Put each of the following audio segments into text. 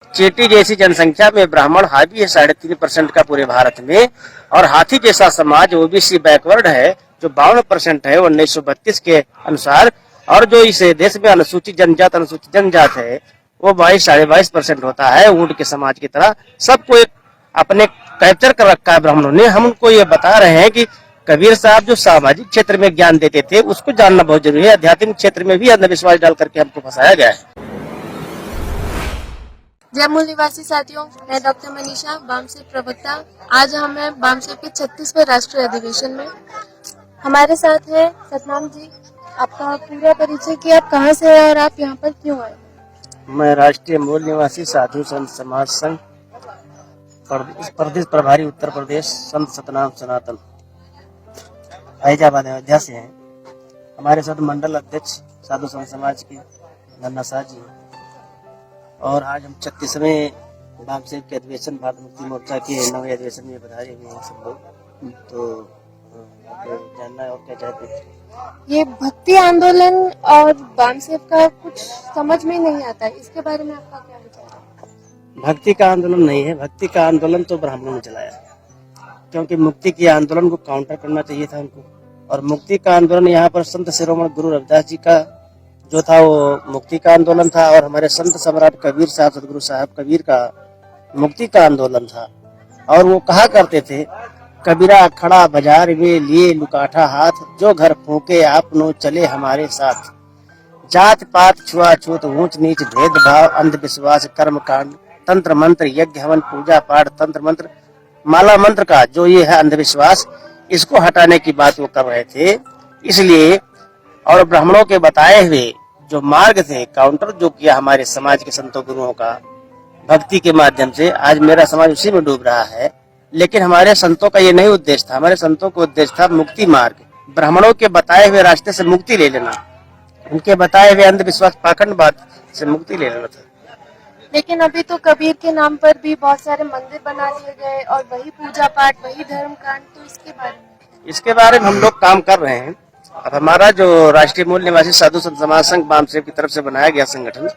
चींटी जैसी जनसंख्या में ब्राह्मण हावी है 3.5% का पूरे भारत में, और हाथी जैसा समाज ओबीसी बैकवर्ड है जो 52% है 1932 के अनुसार, और जो इस देश में अनुसूचित जनजात है वो 22-22.5% होता है। ऊंट के समाज की तरह सबको एक अपने कैप्चर कर रखा है ब्राह्मणों ने। हम उनको ये बता रहे हैं कि कबीर साहब जो सामाजिक क्षेत्र में ज्ञान देते थे उसको जानना बहुत जरूरी है। आध्यात्मिक क्षेत्र में भी अंधविश्वास डाल करके हमको फंसाया गया है। जय मूल निवासी साथियों, मैं डॉक्टर मनीषा, बामसेव प्रवक्ता। आज हम हैं बामसेव के 36वें राष्ट्रीय अधिवेशन में। हमारे साथ है सतनाम जी। आपका पूरा परिचय कि आप कहाँ से हैं और आप यहाँ पर क्यों आए? मैं राष्ट्रीय मूल निवासी साधु संत समाज संघ प्रदेश प्रभारी उत्तर प्रदेश संत सतनाम सनातन फैजाबाद अयोध्या से हैं। हमारे साथ मंडल अध्यक्ष साधु संत समाज के नन्ना शाह जी हैं। और आज हम 36वें बामसेव के अधिवेशन भारत मुक्ति मोर्चा के 9वें अधिवेशन में पधारे हुए हैं सब लोग। तो जानना है और क्या चाहते हैं? ये भक्ति आंदोलन और बामसेव का कुछ समझ में नहीं आता है, इसके बारे में आपका क्या विचार है? भक्ति का आंदोलन नहीं है। भक्ति का आंदोलन तो ब्राह्मणों ने चलाया, क्योंकि मुक्ति के आंदोलन को काउंटर करना चाहिए था उनको। और मुक्ति का आंदोलन यहाँ पर संत शिरोमणि गुरु रविदास जी का जो था वो मुक्ति का आंदोलन था, और हमारे संत सम्राट कबीर साहब सदगुरु साहब कबीर का मुक्ति का आंदोलन था। और वो कहा करते थे, कबीरा खड़ा बाजार में लिए लुकाठा हाथ, जो घर फूके आप नो चले हमारे साथ। जात पात छुआछूत ऊंच नीच भेदभाव अंधविश्वास कर्म कांड तंत्र मंत्र यज्ञ हवन पूजा पाठ तंत्र मंत्र माला मंत्र का जो ये है अंधविश्वास, इसको हटाने की बात वो कर रहे थे। इसलिए और ब्राह्मणों के बताए हुए जो मार्ग थे काउंटर जो किया हमारे समाज के संतों गुरुओं का भक्ति के माध्यम से, आज मेरा समाज उसी में डूब रहा है। लेकिन हमारे संतों का ये नहीं उद्देश्य था। हमारे संतों का उद्देश्य था मुक्ति मार्ग, ब्राह्मणों के बताए हुए रास्ते से मुक्ति ले लेना, उनके बताए हुए अंधविश्वास पाखंडवाद से मुक्ति ले लेना था। लेकिन अभी तो कबीर के नाम पर भी बहुत सारे मंदिर बना लिए गए और वही पूजा पाठ, वही धर्म कांड, तो इसके बारे में हम लोग काम कर रहे हैं। अब हमारा जो राष्ट्रीय मूल निवासी साधु संत समाज संघ बामसेव की तरफ से बनाया गया संगठन,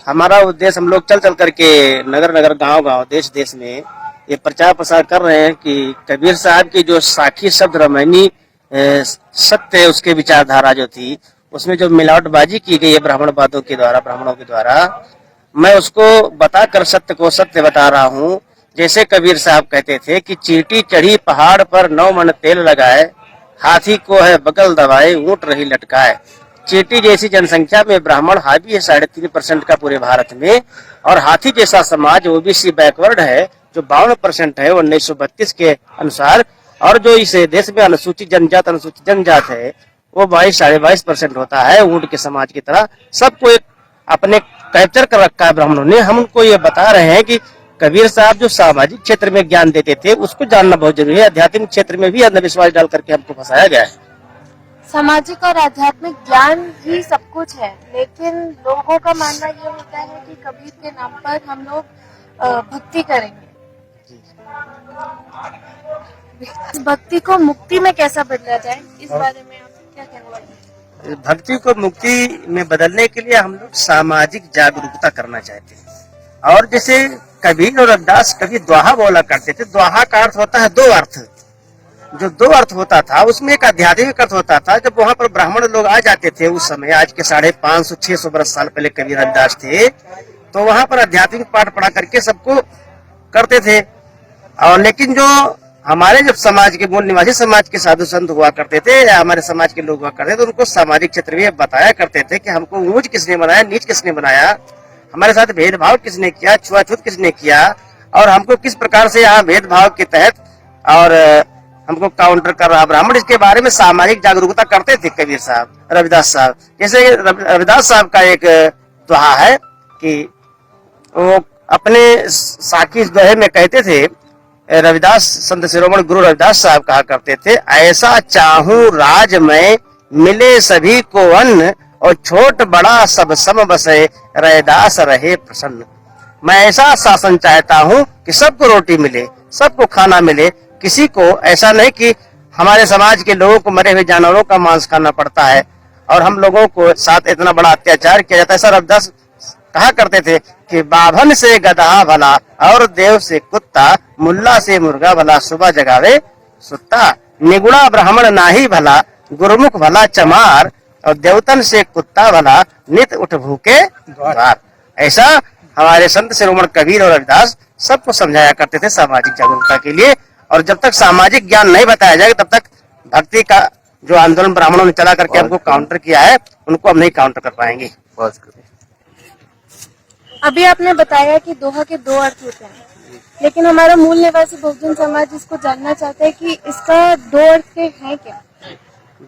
हमारा उद्देश्य हम लोग चल करके नगर नगर गांव देश देश में ये प्रचार प्रसार कर रहे हैं कि कबीर साहब की जो साखी शब्द रामायणी सत्य है, उसके विचारधारा जो थी उसमें जो मिलावटबाजी की गई है ब्राह्मणवादों के द्वारा, ब्राह्मणों के द्वारा, मैं उसको बताकर सत्य को सत्य बता रहा हूँ। जैसे कबीर साहब कहते थे कि चींटी चढ़ी पहाड़ पर 9 मन तेल लगाए, हाथी को है बगल दबाए ऊंट रही लटकाए। चींटी जैसी जनसंख्या में ब्राह्मण हावी है 3.5% का पूरे भारत में, और हाथी जैसा समाज ओबीसी बैकवर्ड है जो 52% है 1932 के अनुसार, और जो इस देश में अनुसूचित जनजात है वो 22-22.5% होता है। ऊंट के समाज की तरह सबको एक अपने कैप्चर कर रखा है ब्राह्मणों ने। हम उनको ये बता रहे हैं कि कबीर साहब जो सामाजिक क्षेत्र में ज्ञान देते थे उसको जानना बहुत जरूरी है। आध्यात्मिक क्षेत्र में भी अंधविश्वास डाल करके हमको फंसाया गया है। सामाजिक और आध्यात्मिक ज्ञान ही सब कुछ है, लेकिन लोगों का मानना ये होता है कि कबीर के नाम पर हम लोग भक्ति करेंगे। भक्ति को मुक्ति में कैसा बदला जाए, इस बारे में आप क्या कहना चाहेंगे? भक्ति को मुक्ति में बदलने के लिए हम लोग सामाजिक जागरूकता करना चाहते हैं। और जैसे कबीर और रविदास कभी दोहा बोला करते थे। दोहा का अर्थ होता है 2 अर्थ। जो 2 अर्थ होता था उसमें एक आध्यात्मिक अर्थ होता था। जब वहाँ पर ब्राह्मण लोग आ जाते थे उस समय, आज के 550-600 बरस साल पहले कबीर रविदास थे, तो वहाँ पर आध्यात्मिक पाठ पढ़ा करके सबको करते थे। और लेकिन जो हमारे जब समाज के मूल निवासी समाज के साधु संत हुआ करते थे या हमारे समाज के लोग हुआ करते थे, तो उनको सामाजिक क्षेत्र में बताया करते थे कि हमको ऊंच किसने बनाया, नीच किसने बनाया, हमारे साथ भेदभाव किसने किया, छुआछूत किसने किया, और हमको किस प्रकार से यहाँ भेदभाव के तहत और हमको काउंटर कर रहा ब्राह्मण। इसके बारे में सामाजिक जागरूकता करते थे कबीर साहब, रविदास साहब। जैसे रविदास साहब का एक दोहा है कि वो अपने साखी दोहे में कहते थे, रविदास संत शिरोमणि गुरु रविदास साहब कहा करते थे, ऐसा चाहूं राज में मिले सभी को अन्न, और छोट बड़ा सब सम बसे रैदास रहे प्रसन्न। मैं ऐसा शासन चाहता हूँ कि सबको रोटी मिले, सबको खाना मिले, किसी को ऐसा नहीं कि हमारे समाज के लोगों को मरे हुए जानवरों का मांस खाना पड़ता है और हम लोगों को साथ इतना बड़ा अत्याचार किया जाता है। ऐसा रविदास कहा करते थे कि बाभन से गधा भला और देव से कुत्ता, मुल्ला से मुर्गा भला सुबह जगावे सुत्ता, निगुणा ब्राह्मण नाही भला गुरुमुख भला चमार, और देवतन से कुत्ता भला नित उठ भूखे द्वार। ऐसा हमारे संत शिरोमणि कबीर और रविदास सबको समझाया करते थे सामाजिक जागरूकता के लिए। और जब तक सामाजिक ज्ञान नहीं बताया जाएगा तब तक भक्ति का जो आंदोलन ब्राह्मणों ने चला करके हमको काउंटर किया है उनको हम नहीं काउंटर कर पाएंगे। अभी आपने बताया कि दोहा के दो अर्थ होते हैं, लेकिन हमारा मूल निवासी बहुजन समाज इसको जानना चाहता है कि इसका दो अर्थ हैं क्या?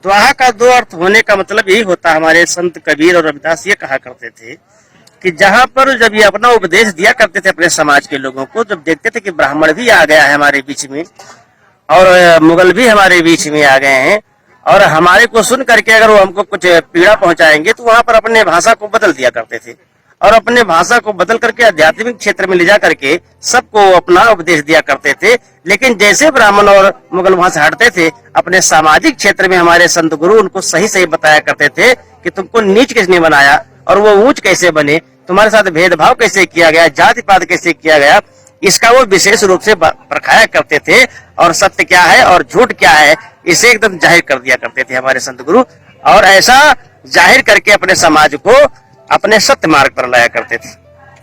दोहा का दो अर्थ होने का मतलब यही होता है, हमारे संत कबीर और रविदास ये कहा करते थे कि जहाँ पर जब ये अपना उपदेश दिया करते थे अपने समाज के लोगों को, जब देखते थे कि ब्राह्मण भी आ गया है हमारे बीच में और मुगल भी हमारे बीच में आ गए हैं और हमारे को सुन करके अगर वो हमको कुछ पीड़ा पहुंचाएंगे तो वहां पर अपने भाषा को बदल दिया करते थे और अपने भाषा को बदल करके आध्यात्मिक क्षेत्र में ले जा करके सबको अपना उपदेश दिया करते थे। लेकिन जैसे ब्राह्मण और मुगल वहां से हटते थे, अपने सामाजिक क्षेत्र में हमारे संत गुरु उनको सही सही बताया करते थे कि तुमको नीच किसने बनाया और वो ऊंच कैसे बने, तुम्हारे साथ भेदभाव कैसे किया गया, जाति पात कैसे किया गया, इसका वो विशेष रूप से परखाया करते थे और सत्य क्या है और झूठ क्या है इसे एकदम जाहिर कर दिया करते थे हमारे संत गुरु। और ऐसा जाहिर करके अपने समाज को अपने सत्य मार्ग पर लाया करते थे,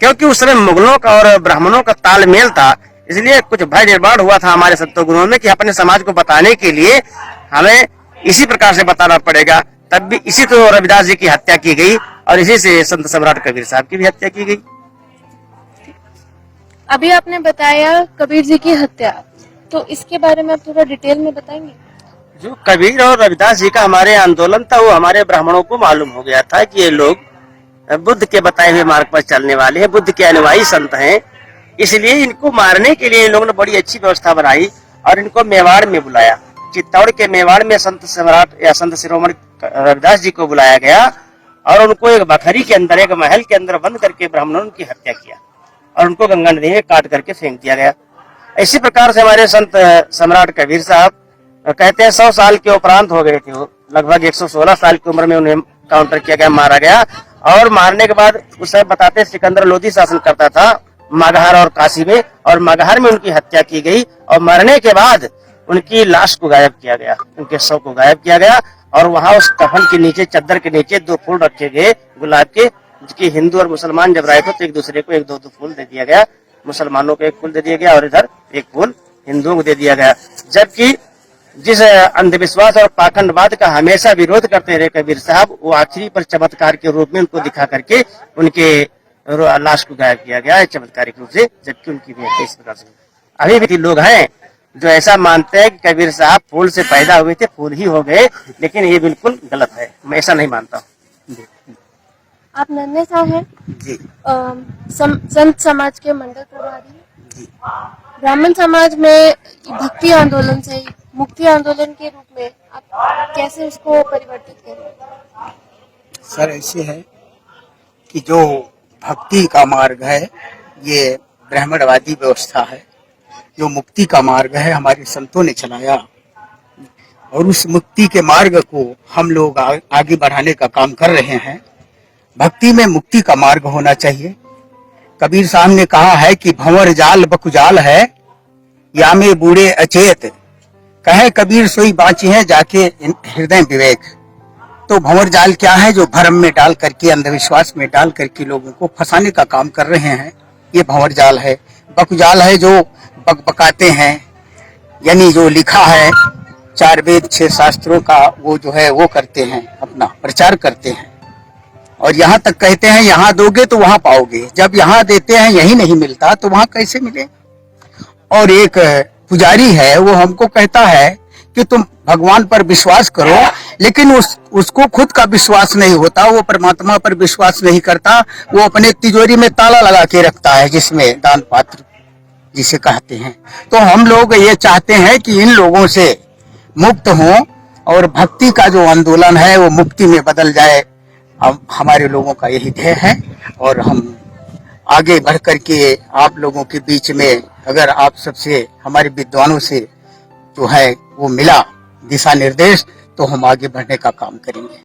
क्योंकि उस समय मुगलों का और ब्राह्मणों का तालमेल था, इसलिए कुछ भय निर्माण हुआ था हमारे संतों गुरुओं में कि अपने समाज को बताने के लिए हमें इसी प्रकार से बताना पड़ेगा। तब भी इसी तो रविदास जी की हत्या की गई और इसी से संत सम्राट कबीर साहब की भी हत्या की गई। अभी आपने बताया कबीर जी की हत्या, तो इसके बारे में आप थोड़ा डिटेल में बताएंगे? जो कबीर और रविदास जी का हमारे आंदोलन था वो हमारे ब्राह्मणों को मालूम हो गया था कि ये लोग बुद्ध के बताए हुए मार्ग पर चलने वाले हैं, बुद्ध के अनुयायी संत हैं, इसलिए इनको मारने के लिए इन लोगों ने बड़ी अच्छी व्यवस्था बनाई और इनको मेवाड़ में बुलाया। चित्तौड़ के मेवाड़ में संत सम्राट या संत शिरोमणि रविदास जी को बुलाया गया और उनको एक बखरी के अंदर, एक महल के अंदर बंद करके ब्राह्मणों की हत्या किया और उनको गंगा नदी में काट करके फेंक दिया गया। इसी प्रकार से हमारे संत सम्राट कबीर साहब कहते हैं 100 साल के उपरांत हो गए थे, वो लगभग 116 साल की उम्र में उन्हें काउंटर किया गया, मारा गया। और मारने के बाद उस समय बताते सिकंदर लोधी शासन करता था मगहर और काशी में, और मगहर में उनकी हत्या की गई और मरने के बाद उनकी लाश को गायब किया गया, उनके शव को गायब किया गया और वहां उस कफन के नीचे, चद्दर के नीचे 2 फूल रखे गए गुलाब के, जिसकी हिंदू और मुसलमान जब राय थे तो एक दूसरे को 1-2 फूल दे दिया गया, मुसलमानों को 1 फूल दे दिया गया और इधर 1 फूल हिंदुओं को दे दिया गया। जबकि जिस अंधविश्वास और पाखंडवाद का हमेशा विरोध करते रहे कबीर साहब, वो आखिरी पर चमत्कार के रूप में उनको दिखा करके उनके लाश को गायब किया गया है चमत्कारिक रूप से, जबकि उनकी भी इस प्रकार से अभी भी लोग हैं जो ऐसा मानते हैं कि कबीर साहब फूल से पैदा हुए थे, फूल ही हो गए, लेकिन ये बिल्कुल गलत है, मैं ऐसा नहीं मानता हूँ। आप नन्हे साहब हैं जी, संत समाज के मंडल प्रभारी जी। ब्राह्मण समाज में भक्ति आंदोलन से मुक्ति आंदोलन के रूप में आप कैसे उसको परिवर्तित करें? सर ऐसे है कि जो भक्ति का मार्ग है ये ब्राह्मणवादी व्यवस्था है, जो मुक्ति का मार्ग है हमारे संतों ने चलाया और उस मुक्ति के मार्ग को हम लोग आगे बढ़ाने का काम कर रहे हैं। भक्ति में मुक्ति का मार्ग होना चाहिए। कबीर साहब ने कहा है कि भंवर जाल बकुजाल है या में बूढ़े अचेत, कहे कबीर सोई बाँची है जाके हृदय विवेक। तो भंवर जाल क्या है? जो भ्रम में डाल करके, अंधविश्वास में डाल करके लोगों को फंसाने का काम कर रहे हैं, ये भंवर जाल है। बकुजाल है जो बकबकाते हैं, यानी जो लिखा है 4 वेद 6 शास्त्रों का वो जो है वो करते हैं, अपना प्रचार करते हैं और यहाँ तक कहते हैं यहाँ दोगे तो वहां पाओगे, जब यहाँ देते हैं यही नहीं मिलता तो वहां कैसे मिले। और एक पुजारी है वो हमको कहता है कि तुम भगवान पर विश्वास करो, लेकिन उसको खुद का विश्वास नहीं होता, वो परमात्मा पर विश्वास नहीं करता, वो अपने तिजोरी में ताला लगा के रखता है जिसमें दान पात्र जिसे कहते हैं। तो हम लोग ये चाहते हैं कि इन लोगों से मुक्त हों और भक्ति का जो आंदोलन है वो मुक्ति में बदल जाए। हमारे लोगों का यही ध्येय है और हम आगे बढ़ करके आप लोगों के बीच में, अगर आप सबसे, हमारे विद्वानों से जो है वो मिला दिशा निर्देश, तो हम आगे बढ़ने का काम करेंगे।